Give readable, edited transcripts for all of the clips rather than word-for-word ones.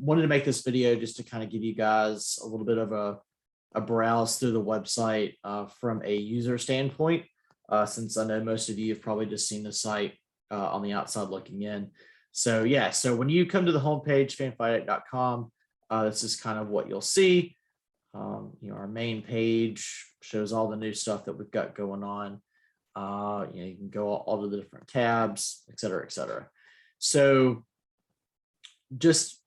wanted to make this video just to kind of give you guys a little bit of a browse through the website from a user standpoint, since I know most of you have probably just seen the site on the outside looking in. So yeah, so when you come to the homepage, fanfight.com, this is kind of what you'll see. Our main page shows all the new stuff that we've got going on. You can go all to the different tabs, et cetera, et cetera. So just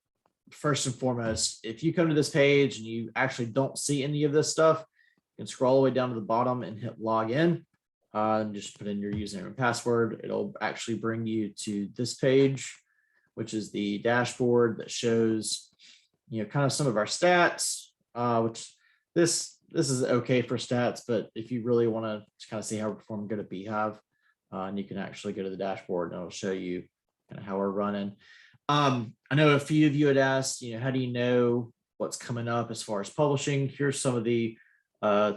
first and foremost, if you come to this page and you actually don't see any of this stuff, you can scroll all the way down to the bottom and hit log in, and just put in your username and password. It'll actually bring you to this page, which is the dashboard that shows, kind of some of our stats, which this is okay for stats, but if you really want to kind of see how we're performing good at Beehive, and you can actually go to the dashboard and it'll show you kind of how we're running. I know a few of you had asked, how do you know what's coming up as far as publishing? Here's some of the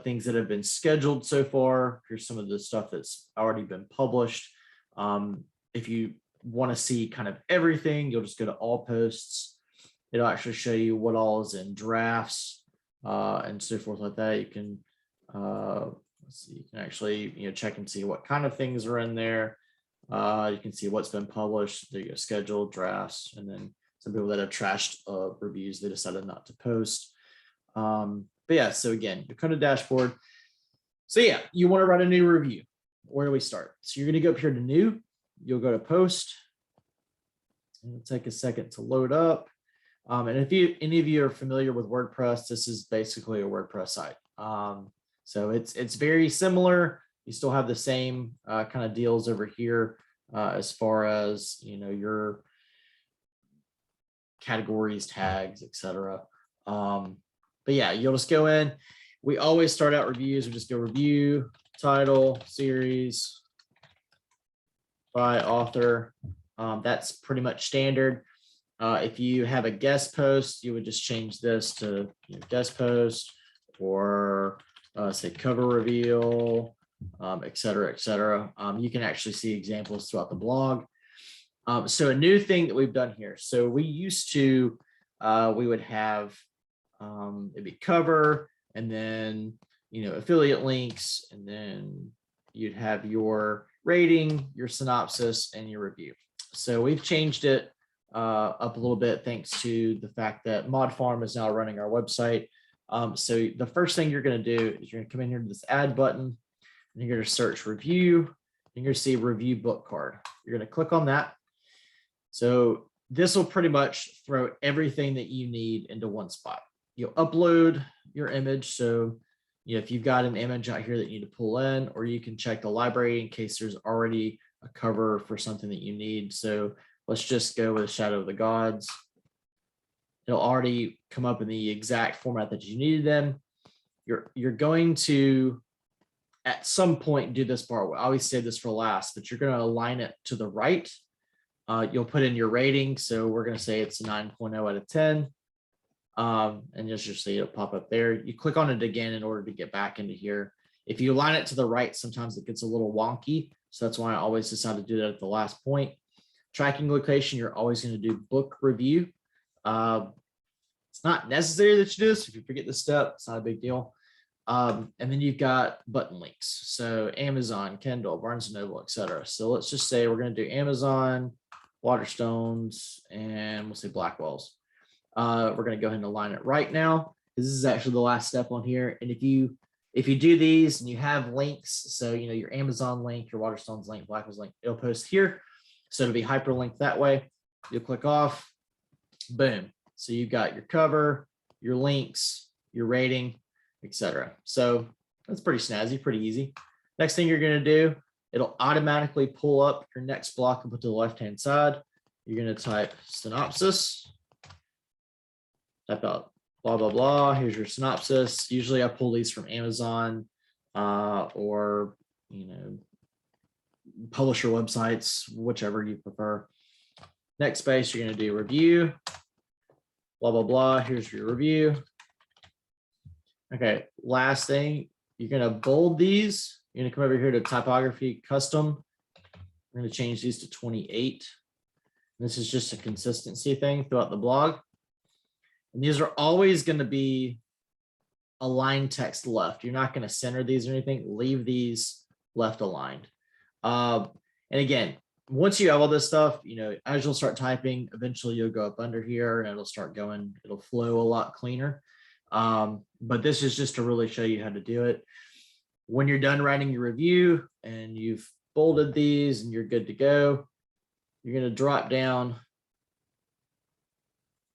things that have been scheduled so far. Here's some of the stuff that's already been published. If you want to see kind of everything, you'll just go to all posts. It'll actually show you what all is in drafts and so forth like that. You can let's see, you can actually check and see what kind of things are in there. You can see what's been published. There you go, scheduled, drafts, and then some people that have trashed reviews, they decided not to post. But yeah, so again, you come to dashboard. So yeah, you want to write a new review. Where do we start? So you're going to go up here to new. You'll go to post. It'll take a second to load up. And if any of you are familiar with WordPress, this is basically a WordPress site. So it's very similar. You still have the same kind of deals over here as far as your categories, tags, etc. But yeah, you'll just go in. We always start out reviews. We just go review, title, series, by author. That's pretty much standard. If you have a guest post, you would just change this to guest post, or say cover reveal, et cetera, et cetera. You can actually see examples throughout the blog. So a new thing that we've done here. So we used to, we would have, it'd be cover, and then, affiliate links, and then you'd have your rating, your synopsis, and your review. So we've changed it up a little bit thanks to the fact that Mod Farm is now running our website. So the first thing you're going to do is you're going to come in here to this add button, and you're going to search review, and you're going to see review book card. You're going to click on that. So this will pretty much throw everything that you need into one spot. You'll upload your image. So if you've got an image out here that you need to pull in, or you can check the library in case there's already a cover for something that you need. So let's just go with Shadow of the Gods. It'll already come up in the exact format that you needed them. You're going to, at some point, do this part. I always say this for last, but you're going to align it to the right. You'll put in your rating. So we're going to say it's a 9.0 out of 10. And just see it'll pop up there. You click on it again in order to get back into here. If you align it to the right, sometimes it gets a little wonky. So that's why I always decide to do that at the last point. Tracking location, you're always going to do book review. It's not necessary that you do this. If you forget this step, it's not a big deal. And then you've got button links. So Amazon, Kindle, Barnes & Noble, etc. So let's just say we're going to do Amazon, Waterstones, and we'll say Blackwells. We're going to go ahead and align it right now, because this is actually the last step on here. And if you do these and you have links, so your Amazon link, your Waterstones link, Blackwells link, it'll post here. So it'll be hyperlinked that way. You'll click off, boom. So you've got your cover, your links, your rating, etc. So that's pretty snazzy, pretty easy. Next thing you're going to do, it'll automatically pull up your next block and put to the left-hand side. You're going to type synopsis, type out blah, blah, blah. Here's your synopsis. Usually I pull these from Amazon or, publisher websites, whichever you prefer. Next space, you're going to do review, blah, blah, blah. Here's your review. Okay, last thing, you're going to bold these. You're going to come over here to typography custom. We're going to change these to 28. This is just a consistency thing throughout the blog. And these are always going to be aligned text left. You're not going to center these or anything. Leave these left aligned. And again, once you have all this stuff, as you'll start typing, eventually you'll go up under here and it'll start going, it'll flow a lot cleaner. But this is just to really show you how to do it. When you're done writing your review and you've bolded these and you're good to go, you're going to drop down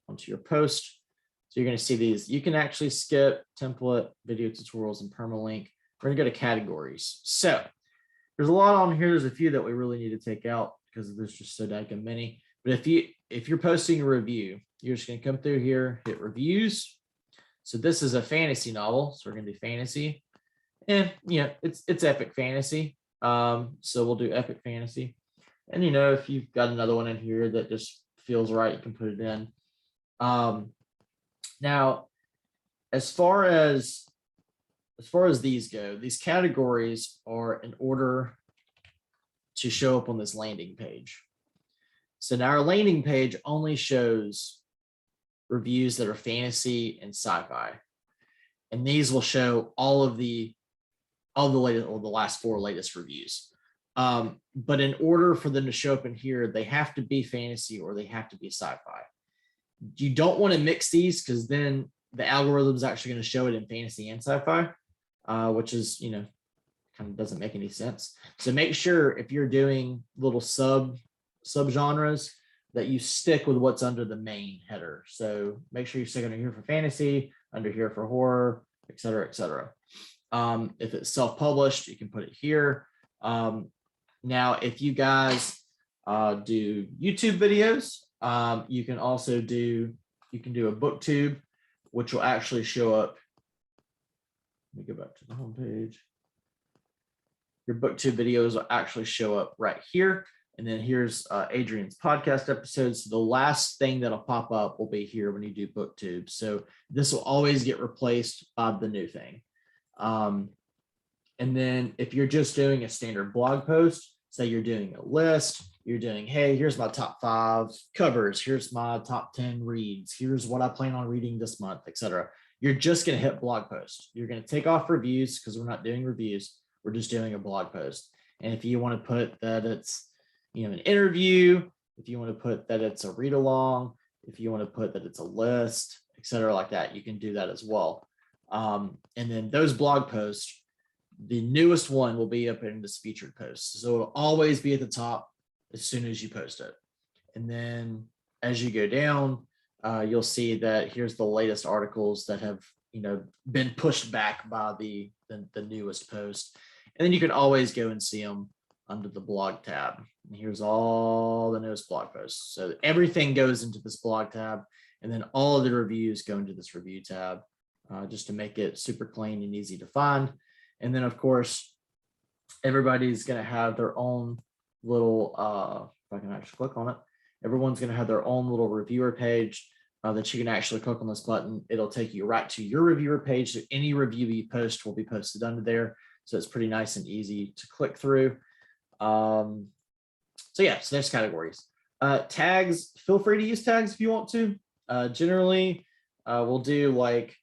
onto your post. So you're going to see these. You can actually skip template, video tutorials, and permalink. We're going to go to categories. So there's a lot on here. There's a few that we really need to take out because there's just so daggone many. But if you're posting a review, you're just going to come through here, hit reviews. So this is a fantasy novel. So we're going to do fantasy. And it's epic fantasy. So we'll do epic fantasy. And if you've got another one in here that just feels right, you can put it in. Now, as far as these go, these categories are in order to show up on this landing page. So now our landing page only shows reviews that are fantasy and sci-fi. And these will show all the latest, or the last 4 latest reviews. But in order for them to show up in here, they have to be fantasy or they have to be sci-fi. You don't want to mix these because then the algorithm is actually going to show it in fantasy and sci-fi, which is, kind of doesn't make any sense. So make sure if you're doing little subgenres that you stick with what's under the main header. So make sure you stick under here for fantasy, under here for horror, et cetera, et cetera. If it's self-published, you can put it here. Now, if you guys do YouTube videos, you can also do a booktube, which will actually show up. Let me go back to the home page. Your booktube videos will actually show up right here. And then here's Adrian's podcast episodes. So the last thing that'll pop up will be here when you do booktube. So this will always get replaced by the new thing. And then if you're just doing a standard blog post, say you're doing a list, you're doing, hey, here's my top 5 covers, here's my top 10 reads, here's what I plan on reading this month, etc. You're just going to hit blog post. You're going to take off reviews because we're not doing reviews. We're just doing a blog post. And if you want to put that it's, an interview, if you want to put that it's a read along, if you want to put that it's a list, etc., like that, you can do that as well. And then those blog posts, the newest one will be up in this featured post. So it'll always be at the top as soon as you post it. And then as you go down, you'll see that here's the latest articles that have, been pushed back by the newest post. And then you can always go and see them under the blog tab. And here's all the newest blog posts. So everything goes into this blog tab, and then all of the reviews go into this review tab, just to make it super clean and easy to find. And then of course, everybody's going to have their own little, if I can actually click on it, everyone's going to have their own little reviewer page that you can actually click on this button. It'll take you right to your reviewer page. So any review you post will be posted under there. So it's pretty nice and easy to click through. So there's categories. Tags, feel free to use tags if you want to. Generally, we'll do like,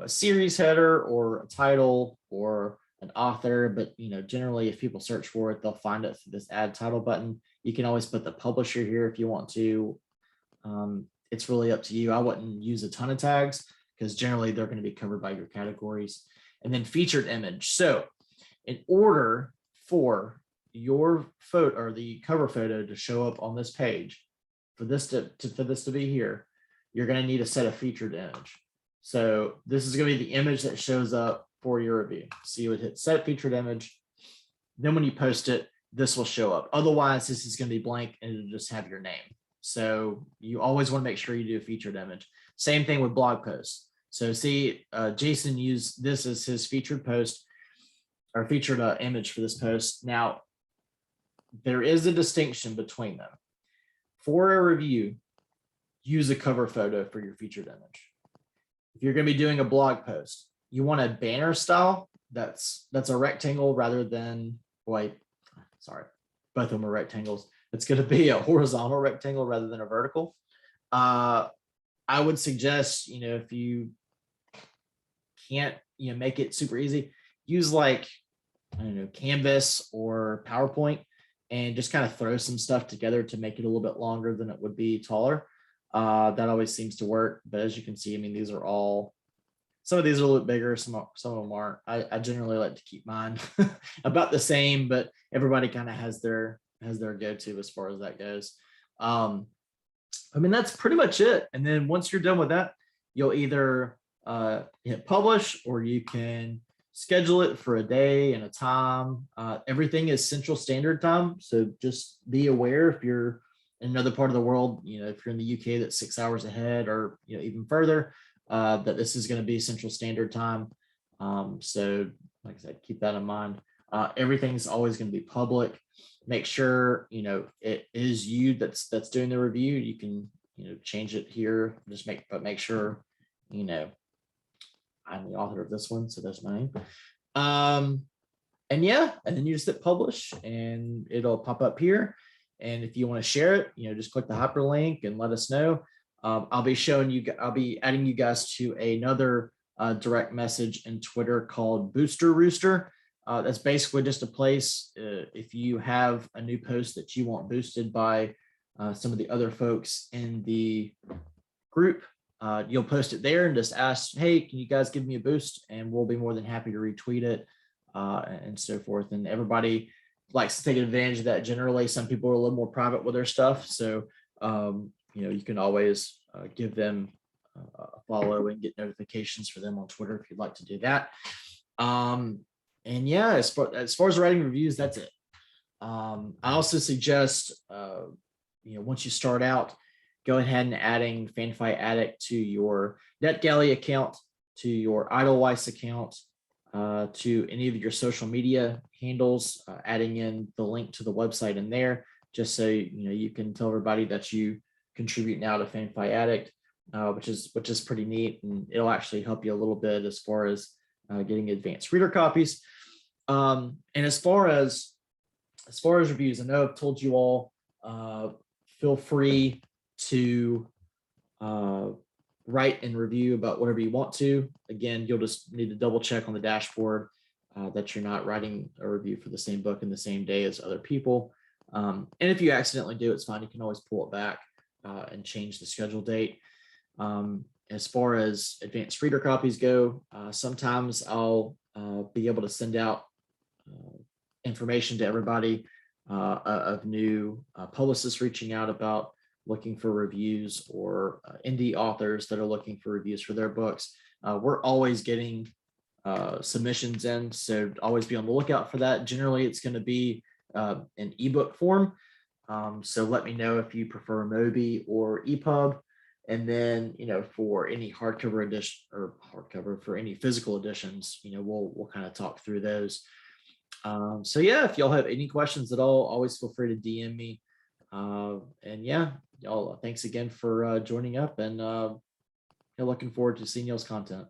a series header or a title or an author, but generally if people search for it, they'll find it through this add title button. You can always put the publisher here if you want to. It's really up to you. I wouldn't use a ton of tags because generally they're going to be covered by your categories. And then featured image. So in order for your photo or the cover photo to show up on this page, for this to be here, you're going to need a set of featured image. So this is going to be the image that shows up for your review. So you would hit set featured image. Then when you post it, this will show up. Otherwise, this is going to be blank and it'll just have your name. So you always want to make sure you do a featured image. Same thing with blog posts. So see, Jason used this as his featured post or featured image for this post. Now, there is a distinction between them. For a review, use a cover photo for your featured image. If you're going to be doing a blog post, you want a banner style that's a rectangle rather than, both of them are rectangles. It's going to be a horizontal rectangle rather than a vertical. I would suggest, if you can't, make it super easy, use like, I don't know, Canvas or PowerPoint, and just kind of throw some stuff together to make it a little bit longer than it would be taller. That always seems to work. But as you can see, I mean, these are all, some of these are a little bit bigger, some of them aren't. I generally like to keep mine about the same, but everybody kind of has their go-to as far as that goes. I mean, that's pretty much it. And then once you're done with that, you'll either hit publish, or you can schedule it for a day and a time. Everything is Central Standard Time. So just be aware if you're in another part of the world, if you're in the UK that's 6 hours ahead, or even further, that this is going to be Central Standard Time. So like I said, keep that in mind. Everything's always going to be public. Make sure it is you that's doing the review. You can change it here. Just make sure I'm the author of this one, so that's my name. And yeah, and then you just hit publish, and it'll pop up here. And if you want to share it, just click the hyperlink and let us know. I'll be adding you guys to another direct message in Twitter called Booster Rooster. That's basically just a place, if you have a new post that you want boosted by some of the other folks in the group, you'll post it there and just ask, hey, can you guys give me a boost? And we'll be more than happy to retweet it and so forth. And everybody likes to take advantage of that. Generally, some people are a little more private with their stuff. So, you can always give them a follow and get notifications for them on Twitter if you'd like to do that. And yeah, as far as writing reviews, that's it. I also suggest, once you start out, go ahead and adding Fanfight Addict to your NetGalley account, to your Idleweiss account, to any of your social media handles, adding in the link to the website in there, just so you can tell everybody that you contribute now to Fanfight Addict, which is pretty neat, and it'll actually help you a little bit as far as getting advanced reader copies. And as far as reviews, I know I've told you all, feel free to write and review about whatever you want to. Again, you'll just need to double check on the dashboard that you're not writing a review for the same book in the same day as other people. And if you accidentally do, it's fine. You can always pull it back and change the schedule date. As far as advanced reader copies go, sometimes I'll be able to send out information to everybody of new publicists reaching out about looking for reviews, or indie authors that are looking for reviews for their books. We're always getting submissions in, so always be on the lookout for that. Generally, it's going to be an ebook form. So let me know if you prefer Mobi or EPUB. And then, for any hardcover edition, or for any physical editions, we'll kind of talk through those. So yeah, if y'all have any questions at all, always feel free to DM me. And yeah, y'all, thanks again for joining up, and looking forward to seeing y'all's content.